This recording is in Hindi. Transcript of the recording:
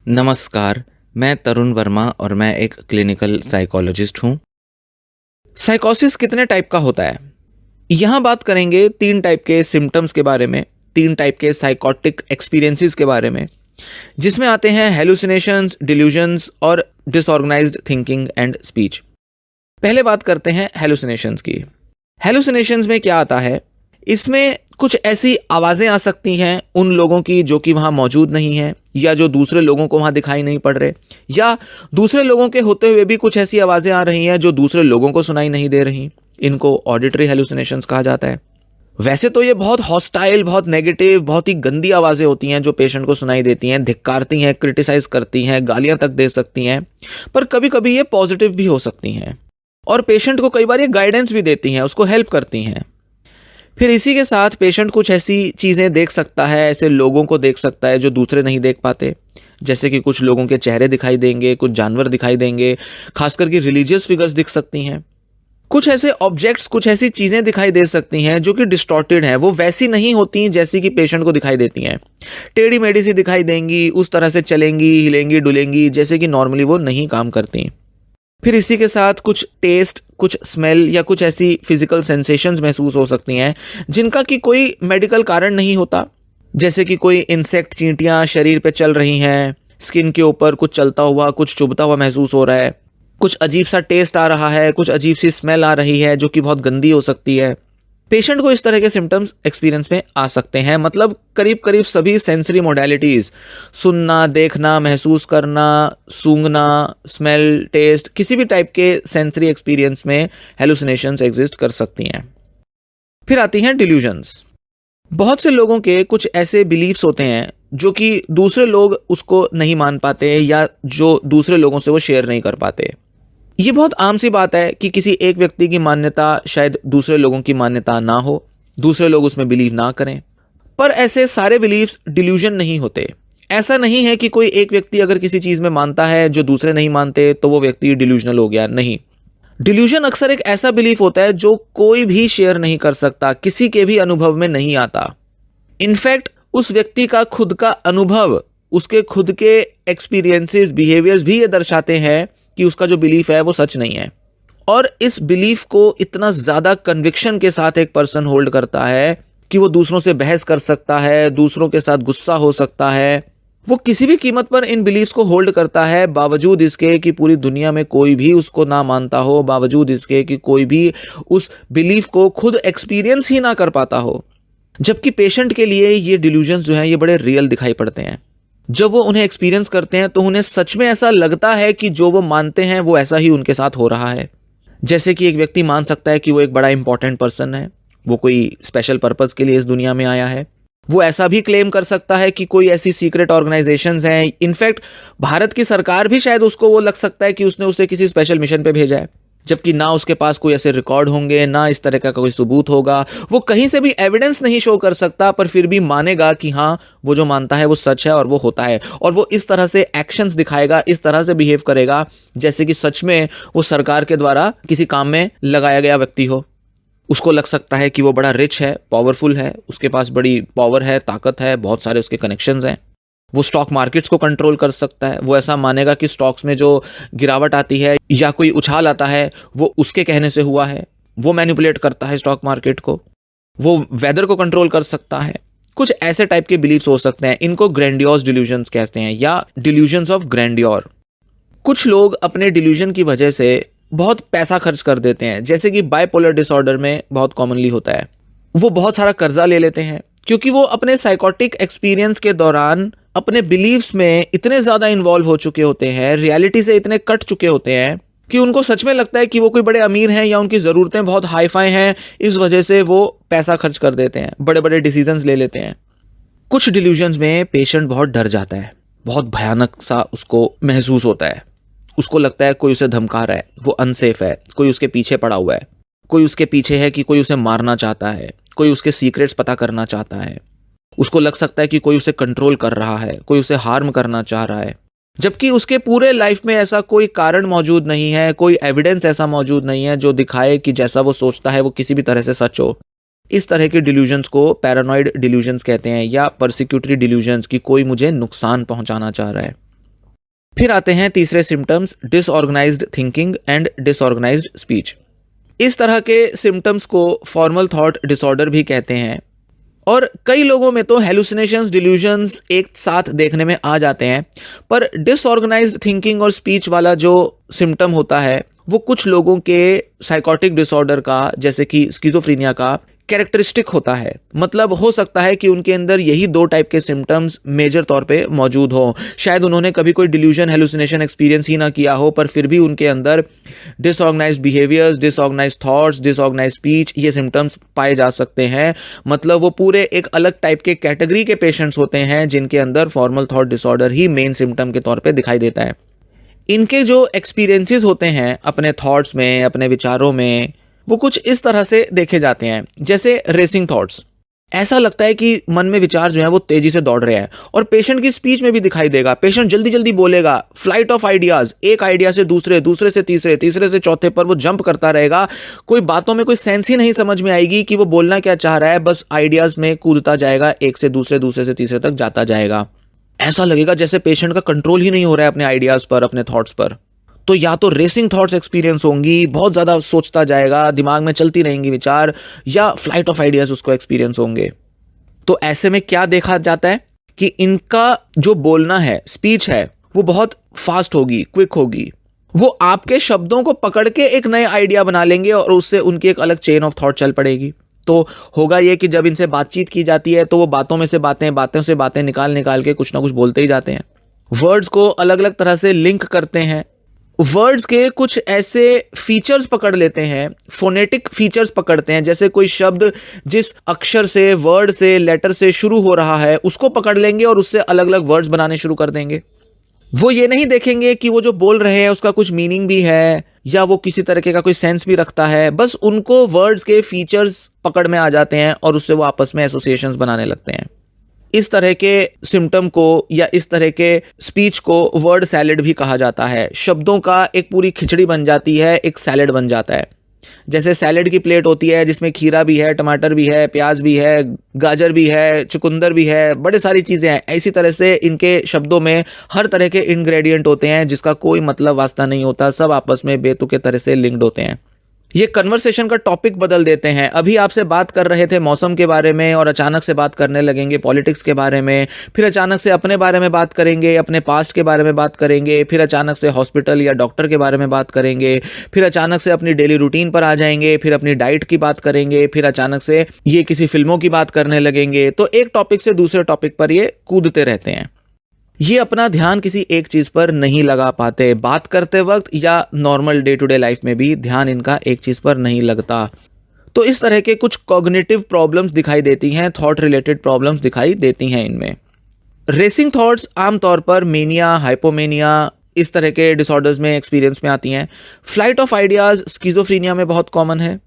नमस्कार, मैं तरुण वर्मा और मैं एक क्लिनिकल साइकोलॉजिस्ट हूँ। साइकोसिस कितने टाइप का होता है? यहाँ बात करेंगे 3 टाइप के सिम्पटम्स के बारे में, 3 टाइप के साइकोटिक एक्सपीरियंसेस के बारे में, जिसमें आते हैं हैलुसिनेशंस, डिल्यूजन्स और डिसऑर्गेनाइज्ड थिंकिंग एंड स्पीच। पहले बात करते हैं हैलुसिनेशंस की। हैलुसिनेशंस में क्या आता है? इसमें कुछ ऐसी आवाज़ें आ सकती हैं उन लोगों की जो कि वहाँ मौजूद नहीं हैं, या जो दूसरे लोगों को वहाँ दिखाई नहीं पड़ रहे, या दूसरे लोगों के होते हुए भी कुछ ऐसी आवाज़ें आ रही हैं जो दूसरे लोगों को सुनाई नहीं दे रही। इनको ऑडिटरी हैलुसिनेशंस कहा जाता है। वैसे तो ये बहुत हॉस्टाइल, बहुत नेगेटिव, बहुत ही गंदी आवाज़ें होती हैं जो पेशेंट को सुनाई देती हैं, धिक्कारती हैं, क्रिटिसाइज करती हैं, गालियाँ तक दे सकती हैं, पर कभी कभी ये पॉजिटिव भी हो सकती हैं और पेशेंट को कई बार ये गाइडेंस भी देती हैं, उसको हेल्प करती हैं। फिर इसी के साथ पेशेंट कुछ ऐसी चीज़ें देख सकता है, ऐसे लोगों को देख सकता है जो दूसरे नहीं देख पाते, जैसे कि कुछ लोगों के चेहरे दिखाई देंगे, कुछ जानवर दिखाई देंगे, खास करके रिलीजियस फिगर्स दिख सकती हैं। कुछ ऐसे ऑब्जेक्ट्स, कुछ ऐसी चीज़ें दिखाई दे सकती हैं जो कि डिस्टॉर्टेड हैं, वो वैसी नहीं होती जैसी कि पेशेंट को दिखाई देती हैं। टेढ़ी मेढ़ी सी दिखाई देंगी, उस तरह से चलेंगी, हिलेंगी, डुलेंगी जैसे कि नॉर्मली वो नहीं काम करती। फिर इसी के साथ कुछ टेस्ट, कुछ स्मेल या कुछ ऐसी फिजिकल सेंसेशंस महसूस हो सकती हैं जिनका कि कोई मेडिकल कारण नहीं होता, जैसे कि कोई इंसेक्ट, चींटियां शरीर पे चल रही हैं, स्किन के ऊपर कुछ चलता हुआ, कुछ चुभता हुआ महसूस हो रहा है, कुछ अजीब सा टेस्ट आ रहा है, कुछ अजीब सी स्मेल आ रही है जो कि बहुत गंदी हो सकती है। पेशेंट को इस तरह के सिम्टम्स एक्सपीरियंस में आ सकते हैं। मतलब करीब करीब सभी सेंसरी मोडालिटीज़, सुनना, देखना, महसूस करना, सूंघना, स्मेल, टेस्ट, किसी भी टाइप के सेंसरी एक्सपीरियंस में हेलुसिनेशंस एग्जिस्ट कर सकती हैं। फिर आती हैं डिल्यूजन्स। बहुत से लोगों के कुछ ऐसे बिलीव्स होते हैं जो कि दूसरे लोग उसको नहीं मान पाते या जो दूसरे लोगों से वो शेयर नहीं कर पाते। ये बहुत आम सी बात है कि किसी एक व्यक्ति की मान्यता शायद दूसरे लोगों की मान्यता ना हो, दूसरे लोग उसमें बिलीव ना करें, पर ऐसे सारे बिलीव्स डिल्यूजन नहीं होते। ऐसा नहीं है कि कोई एक व्यक्ति अगर किसी चीज़ में मानता है जो दूसरे नहीं मानते तो वो व्यक्ति डिल्यूजनल हो गया, नहीं। डिल्यूजन अक्सर एक ऐसा बिलीफ होता है जो कोई भी शेयर नहीं कर सकता, किसी के भी अनुभव में नहीं आता। इनफैक्ट उस व्यक्ति का खुद का अनुभव, उसके खुद के एक्सपीरियंसेस, बिहेवियर्स भी ये दर्शाते हैं कि उसका जो बिलीफ है वो सच नहीं है। और इस बिलीफ को इतना ज़्यादा कन्विक्शन के साथ एक पर्सन होल्ड करता है कि वो दूसरों से बहस कर सकता है, दूसरों के साथ गुस्सा हो सकता है। वो किसी भी कीमत पर इन बिलीफ्स को होल्ड करता है, बावजूद इसके कि पूरी दुनिया में कोई भी उसको ना मानता हो, बावजूद इसके कि कोई भी उस बिलीफ को खुद एक्सपीरियंस ही ना कर पाता हो। जबकि पेशेंट के लिए ये डिल्यूजन्स जो हैं ये बड़े रियल दिखाई पड़ते हैं। जब वो उन्हें एक्सपीरियंस करते हैं तो उन्हें सच में ऐसा लगता है कि जो वो मानते हैं वो ऐसा ही उनके साथ हो रहा है। जैसे कि एक व्यक्ति मान सकता है कि वो एक बड़ा इंपॉर्टेंट पर्सन है, वो कोई स्पेशल पर्पस के लिए इस दुनिया में आया है। वो ऐसा भी क्लेम कर सकता है कि कोई ऐसी सीक्रेट ऑर्गेनाइजेशंस हैं, इनफैक्ट भारत की सरकार भी शायद उसको वो लग सकता है कि उसने उसे किसी स्पेशल मिशन पे भेजा है, जबकि ना उसके पास कोई ऐसे रिकॉर्ड होंगे, ना इस तरह का कोई सबूत होगा। वो कहीं से भी एविडेंस नहीं शो कर सकता, पर फिर भी मानेगा कि हाँ, वो जो मानता है वो सच है और वो होता है। और वो इस तरह से एक्शंस दिखाएगा, इस तरह से बिहेव करेगा जैसे कि सच में वो सरकार के द्वारा किसी काम में लगाया गया व्यक्ति हो। उसको लग सकता है कि वो बड़ा रिच है, पावरफुल है, उसके पास बड़ी पावर है, ताकत है, बहुत सारे उसके कनेक्शंस हैं। वो स्टॉक मार्केट्स को कंट्रोल कर सकता है। वो ऐसा मानेगा कि स्टॉक्स में जो गिरावट आती है या कोई उछाल आता है वो उसके कहने से हुआ है। वो मैनिपुलेट करता है स्टॉक मार्केट को। वो वेदर को कंट्रोल कर सकता है। कुछ ऐसे टाइप के बिलीव्स हो सकते हैं। इनको ग्रैंडियोस डिल्यूजन्स कहते हैं या डिल्यूजन्स ऑफ ग्रैंडियोर। कुछ लोग अपने डिल्यूजन की वजह से बहुत पैसा खर्च कर देते हैं, जैसे कि बाइपोलर डिसऑर्डर में बहुत कॉमनली होता है। वो बहुत सारा कर्जा ले लेते हैं क्योंकि वो अपने साइकोटिक एक्सपीरियंस के दौरान अपने बिलीव्स में इतने ज़्यादा इन्वॉल्व हो चुके होते हैं, रियलिटी से इतने कट चुके होते हैं कि उनको सच में लगता है कि वो कोई बड़े अमीर हैं या उनकी ज़रूरतें बहुत हाई फाई हैं। इस वजह से वो पैसा खर्च कर देते हैं, बड़े बड़े डिसीजंस ले लेते हैं। कुछ डिल्यूजन्स में पेशेंट बहुत डर जाता है, बहुत भयानक सा उसको महसूस होता है। उसको लगता है कोई उसे धमका रहा है, वो अनसेफ है, कोई उसके पीछे पड़ा हुआ है, कोई उसके पीछे है कि कोई उसे मारना चाहता है, कोई उसके सीक्रेट्स पता करना चाहता है। उसको लग सकता है कि कोई उसे कंट्रोल कर रहा है, कोई उसे हार्म करना चाह रहा है, जबकि उसके पूरे लाइफ में ऐसा कोई कारण मौजूद नहीं है, कोई एविडेंस ऐसा मौजूद नहीं है जो दिखाए कि जैसा वो सोचता है वो किसी भी तरह से सच हो। इस तरह के डिल्यूजन्स को पैरानॉइड डिल्यूजन्स कहते हैं या परसिक्यूटरी डिल्यूजन्स, कि कोई मुझे नुकसान पहुंचाना चाह रहा है। फिर आते हैं तीसरे symptoms, disorganised thinking and disorganised speech. इस तरह के सिम्टम्स को फॉर्मल थॉट डिसऑर्डर भी कहते हैं और कई लोगों में तो हेलुसिनेशंस, डिल्यूजन्स एक साथ देखने में आ जाते हैं। पर डिसऑर्गेनाइज्ड थिंकिंग और स्पीच वाला जो सिम्टम होता है वो कुछ लोगों के साइकोटिक डिसऑर्डर का, जैसे कि स्किज़ोफ्रेनिया का कैरेक्टरिस्टिक होता है। मतलब हो सकता है कि उनके अंदर यही दो टाइप के सिम्टम्स मेजर तौर पे मौजूद हो। शायद उन्होंने कभी कोई डिल्यूजन, हेलुसिनेशन एक्सपीरियंस ही ना किया हो, पर फिर भी उनके अंदर disorganised behaviours, disorganised thoughts, disorganised speech, ये सिम्टम्स पाए जा सकते हैं। मतलब वो पूरे एक अलग टाइप के कैटेगरी के पेशेंट्स होते हैं जिनके अंदर फॉर्मल थॉट डिसऑर्डर ही मेन सिम्टम के तौर पर दिखाई देता है। इनके जो एक्सपीरियंसेस होते हैं अपने थॉट्स में, अपने विचारों में, वो कुछ इस तरह से देखे जाते हैं, जैसे रेसिंग थॉट्स। ऐसा लगता है कि मन में विचार जो है वो तेजी से दौड़ रहे हैं और पेशेंट की स्पीच में भी दिखाई देगा। पेशेंट जल्दी जल्दी बोलेगा, फ्लाइट ऑफ आइडियाज, एक आइडिया से दूसरे, दूसरे से तीसरे, तीसरे से चौथे पर वो जंप करता रहेगा। कोई बातों में कोई सेंस ही नहीं समझ में आएगी कि वो बोलना क्या चाह रहा है, बस आइडियाज में कूदता जाएगा, एक से दूसरे, दूसरे से तीसरे तक जाता जाएगा। ऐसा लगेगा जैसे पेशेंट का कंट्रोल ही नहीं हो रहा है अपने आइडियाज पर, अपने थॉट्स पर। तो या तो रेसिंग थॉट्स एक्सपीरियंस होंगी, बहुत ज़्यादा सोचता जाएगा, दिमाग में चलती रहेंगी विचार, या फ्लाइट ऑफ आइडियाज उसको एक्सपीरियंस होंगे। तो ऐसे में क्या देखा जाता है कि इनका जो बोलना है, स्पीच है, वो बहुत फास्ट होगी, क्विक होगी। वो आपके शब्दों को पकड़ के एक नए आइडिया बना लेंगे और उससे उनकी एक अलग चेन ऑफ थॉट चल पड़ेगी। तो होगा ये कि जब इनसे बातचीत की जाती है तो वो बातों में से बातें, बातों से बातें निकाल निकाल के कुछ ना कुछ बोलते ही जाते हैं। वर्ड्स को अलग अलग तरह से लिंक करते हैं, वर्ड्स के कुछ ऐसे फीचर्स पकड़ लेते हैं, फोनेटिक फीचर्स पकड़ते हैं। जैसे कोई शब्द जिस अक्षर से, वर्ड से, लेटर से शुरू हो रहा है उसको पकड़ लेंगे और उससे अलग अलग वर्ड्स बनाने शुरू कर देंगे। वो ये नहीं देखेंगे कि वो जो बोल रहे हैं उसका कुछ मीनिंग भी है या वो किसी तरीके का कोई सेंस भी रखता है। बस उनको वर्ड्स के फीचर्स पकड़ में आ जाते हैं और उससे वो आपस में एसोसिएशंस बनाने लगते हैं। इस तरह के सिम्टम को या इस तरह के स्पीच को वर्ड सैलेड भी कहा जाता है। शब्दों का एक पूरी खिचड़ी बन जाती है, एक सैलेड बन जाता है। जैसे सैलेड की प्लेट होती है जिसमें खीरा भी है, टमाटर भी है, प्याज भी है, गाजर भी है, चुकंदर भी है, बड़े सारी चीज़ें हैं। इसी तरह से इनके शब्दों में हर तरह के इंग्रेडिएंट होते हैं जिसका कोई मतलब वास्ता नहीं होता, सब आपस में बेतुके तरह से लिंक्ड होते हैं। ये कन्वर्सेशन का टॉपिक बदल देते हैं। अभी आपसे बात कर रहे थे मौसम के बारे में और अचानक से बात करने लगेंगे पॉलिटिक्स के बारे में, फिर अचानक से अपने बारे में बात करेंगे, अपने पास्ट के बारे में बात करेंगे, फिर अचानक से हॉस्पिटल या डॉक्टर के बारे में बात करेंगे, फिर अचानक से अपनी डेली रूटीन पर आ जाएंगे, फिर अपनी डाइट की बात करेंगे, फिर अचानक से ये किसी फिल्मों की बात करने लगेंगे। तो एक टॉपिक से दूसरे टॉपिक पर ये कूदते रहते हैं। ये अपना ध्यान किसी एक चीज पर नहीं लगा पाते। बात करते वक्त या normal day to day life में भी ध्यान इनका एक चीज पर नहीं लगता। तो इस तरह के कुछ कॉग्निटिव प्रॉब्लम्स दिखाई देती हैं, थॉट रिलेटेड प्रॉब्लम्स दिखाई देती हैं इनमें। रेसिंग थॉट्स आमतौर पर मेनिया, हाइपोमेनिया, इस तरह के डिसऑर्डर्स में एक्सपीरियंस में आती हैं। फ्लाइट ऑफ आइडियाज स्किज़ोफ्रेनिया में बहुत कॉमन है।